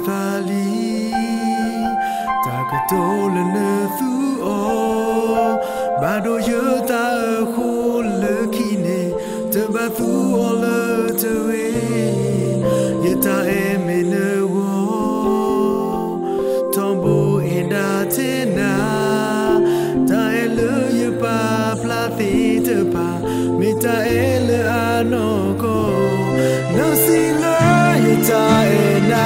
thali takatole ne thu o bado yuta khole kine te ba thu ole te we yeta emene wo tombo inda tina ta ele yepa plati te pa mita ele anoko no sila yeta ena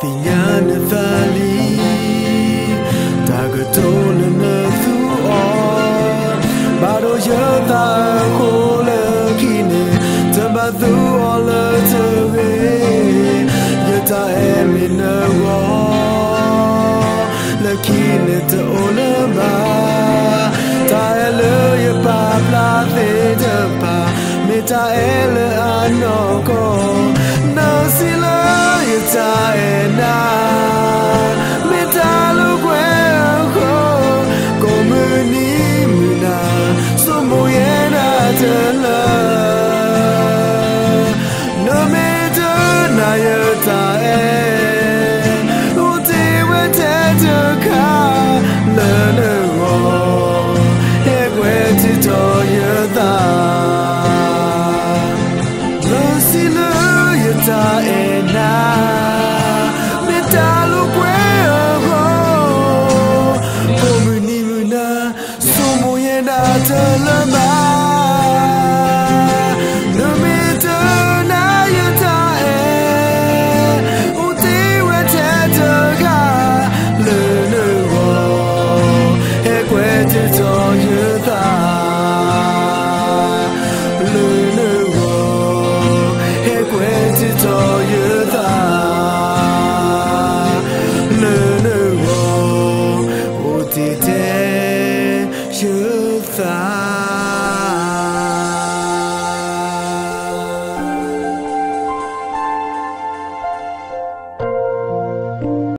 Tinyane thali tagatole ne thu on bado yata khole kine tamba thu ole te yata emine wo le kine te ole ba ta ele ye pa pla te pa meta ele anoko no sila yata ena